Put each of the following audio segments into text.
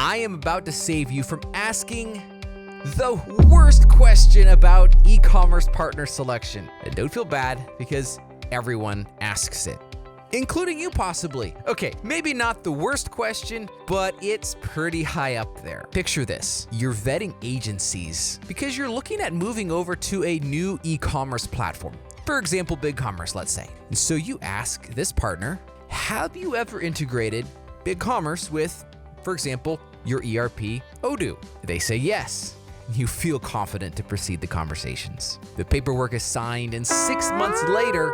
I am about to save you from asking the worst question about e-commerce partner selection. And don't feel bad because everyone asks it, including you possibly. Okay, maybe not the worst question, but it's pretty high up there. Picture this, you're vetting agencies because you're looking at moving over to a new e-commerce platform. For example, BigCommerce, let's say. And so you ask this partner, have you ever integrated BigCommerce with, for example, your ERP, Odoo? They say yes. You feel confident to proceed the conversations. The paperwork is signed, and 6 months later,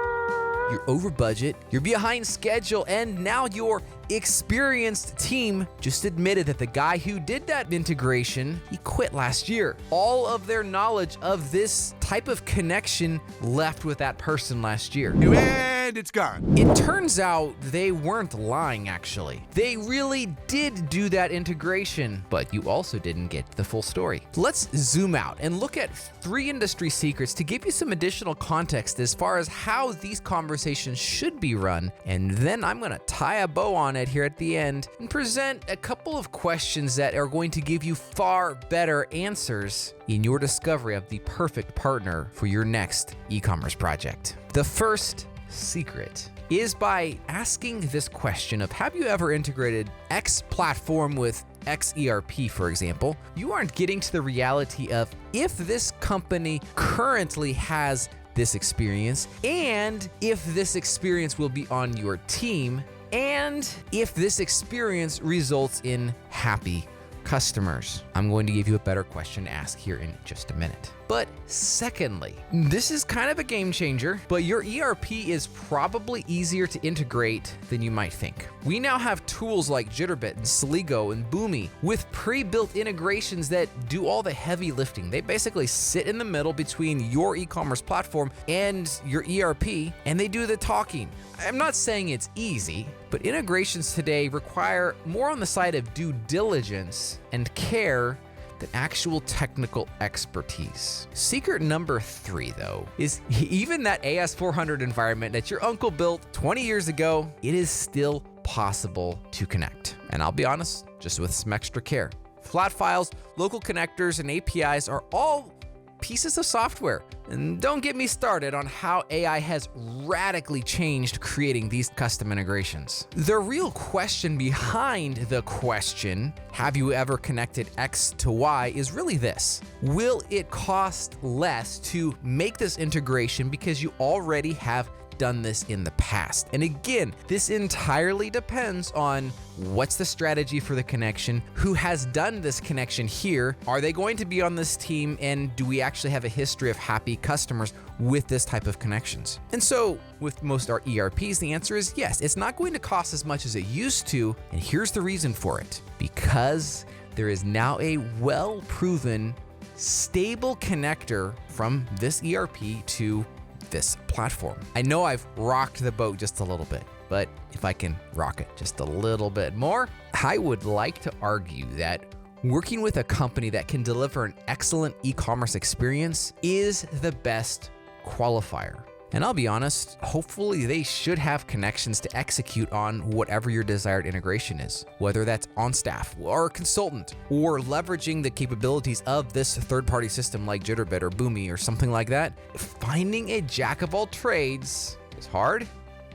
you're over budget, you're behind schedule, and now your experienced team just admitted that the guy who did that integration, he quit last year. All of their knowledge of this type of connection left with that person last year. And it's gone. It turns out they weren't lying, actually. They really did do that integration, but you also didn't get the full story. Let's zoom out and look at 3 industry secrets to give you some additional context as far as how these conversations should be run, and then I'm gonna tie a bow on it here at the end and present a couple of questions that are going to give you far better answers in your discovery of the perfect partner for your next e-commerce project. The first secret is by asking this question of, have you ever integrated X platform with X ERP, for example? You aren't getting to the reality of if this company currently has this experience, and if this experience will be on your team, and if this experience results in happy customers. I'm going to give you a better question to ask here in just a minute. But secondly, this is kind of a game changer, but your ERP is probably easier to integrate than you might think. We now have tools like Jitterbit and Sligo and Boomi with pre-built integrations that do all the heavy lifting. They basically sit in the middle between your e-commerce platform and your ERP, and they do the talking. I'm not saying it's easy, but integrations today require more on the side of due diligence and care than actual technical expertise. Secret number 3, though, is even that AS400 environment that your uncle built 20 years ago, it is still possible to connect. And I'll be honest, just with some extra care. Flat files, local connectors, and APIs are all pieces of software. And don't get me started on how AI has radically changed creating these custom integrations. The real question behind the question, have you ever connected X to Y, is really this. Will it cost less to make this integration because you already have done this in the past? And again, this entirely depends on what's the strategy for the connection, who has done this connection here, are they going to be on this team, and do we actually have a history of happy customers with this type of connections? And so with most our ERPs, the answer is yes, it's not going to cost as much as it used to, and here's the reason for it. Because there is now a well-proven, stable connector from this ERP to this platform. I know I've rocked the boat just a little bit, but if I can rock it just a little bit more, I would like to argue that working with a company that can deliver an excellent e-commerce experience is the best qualifier. And I'll be honest, hopefully they should have connections to execute on whatever your desired integration is, whether that's on staff or a consultant, or leveraging the capabilities of this third-party system like Jitterbit or Boomi or something like that. Finding a jack of all trades is hard,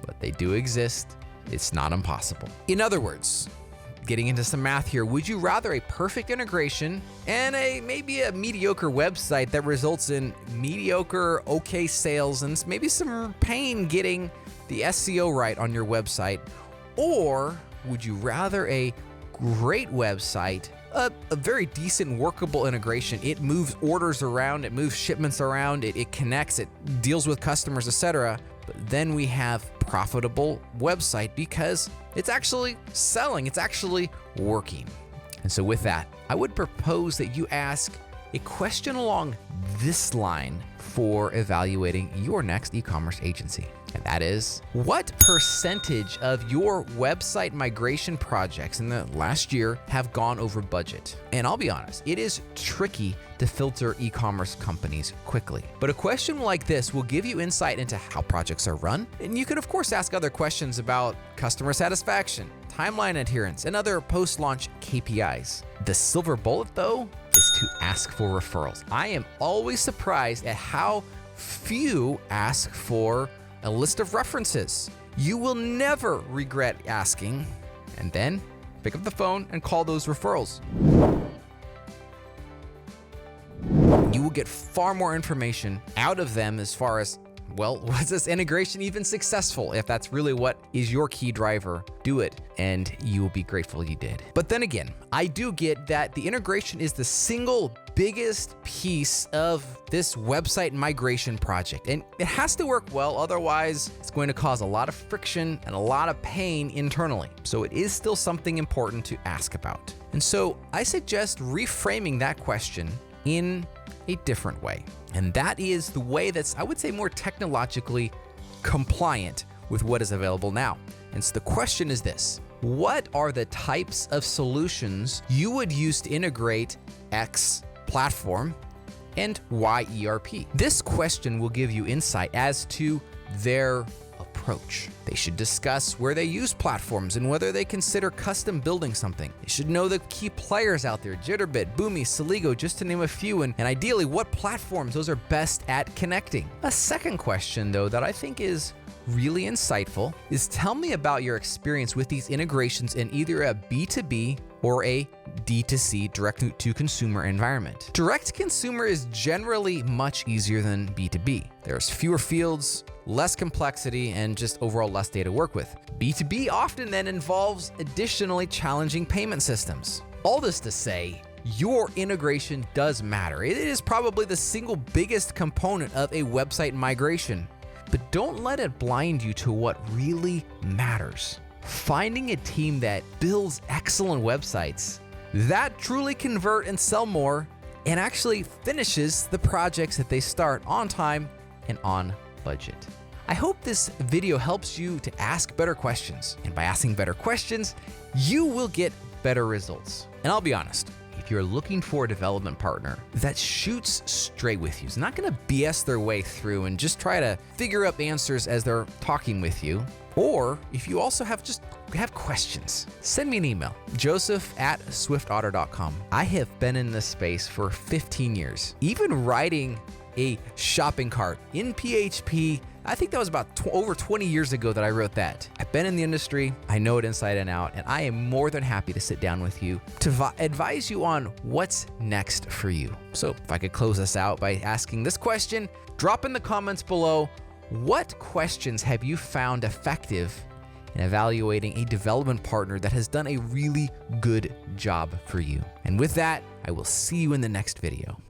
but they do exist. It's not impossible. In other words, getting into some math here, would you rather a perfect integration and maybe a mediocre website that results in mediocre, okay sales and maybe some pain getting the SEO right on your website? Or would you rather a great website, a very decent workable integration? It moves orders around, it moves shipments around, it connects, it deals with customers, etc. But then we have profitable website because it's actually selling, it's actually working. And so with that, I would propose that you ask a question along this line for evaluating your next e-commerce agency. And that is, what percentage of your website migration projects in the last year have gone over budget? And I'll be honest, it is tricky to filter e-commerce companies quickly. But a question like this will give you insight into how projects are run. And you can of course ask other questions about customer satisfaction, timeline adherence, and other post-launch KPIs. The silver bullet though is to ask for referrals. I am always surprised at how few ask for a list of references. You will never regret asking, and then pick up the phone and call those referrals. You will get far more information out of them as far as, well, was this integration even successful? If that's really what is your key driver, do it, and you will be grateful you did. But then again, I do get that the integration is the single biggest piece of this website migration project, and it has to work well, otherwise it's going to cause a lot of friction and a lot of pain internally. So it is still something important to ask about. And so I suggest reframing that question in a different way. And that is the way that's, I would say, more technologically compliant with what is available now. And so the question is this: what are the types of solutions you would use to integrate X platform and Y ERP? This question will give you insight as to their approach. They should discuss where they use platforms and whether they consider custom building something. They should know the key players out there, Jitterbit, Boomi, Celigo, just to name a few, and ideally what platforms those are best at connecting. A second question though that I think is really insightful is, tell me about your experience with these integrations in either a B2B or a D2C, direct to consumer environment. Direct consumer is generally much easier than B2B. There's fewer fields, less complexity, and just overall less data to work with. B2B often then involves additionally challenging payment systems. All this to say, your integration does matter. It is probably the single biggest component of a website migration. But don't let it blind you to what really matters. Finding a team that builds excellent websites that truly convert and sell more, and actually finishes the projects that they start on time and on budget. I hope this video helps you to ask better questions. And by asking better questions, you will get better results. And I'll be honest, if you're looking for a development partner that shoots straight with you, is not gonna BS their way through and just try to figure out answers as they're talking with you, or if you also have questions, send me an email, joseph@swiftotter.com. I have been in this space for 15 years. Even writing a shopping cart in PHP, I think that was about over 20 years ago that I wrote that. I've been in the industry, I know it inside and out, and I am more than happy to sit down with you to advise you on what's next for you. So if I could close this out by asking this question, drop in the comments below, what questions have you found effective in evaluating a development partner that has done a really good job for you? And with that, I will see you in the next video.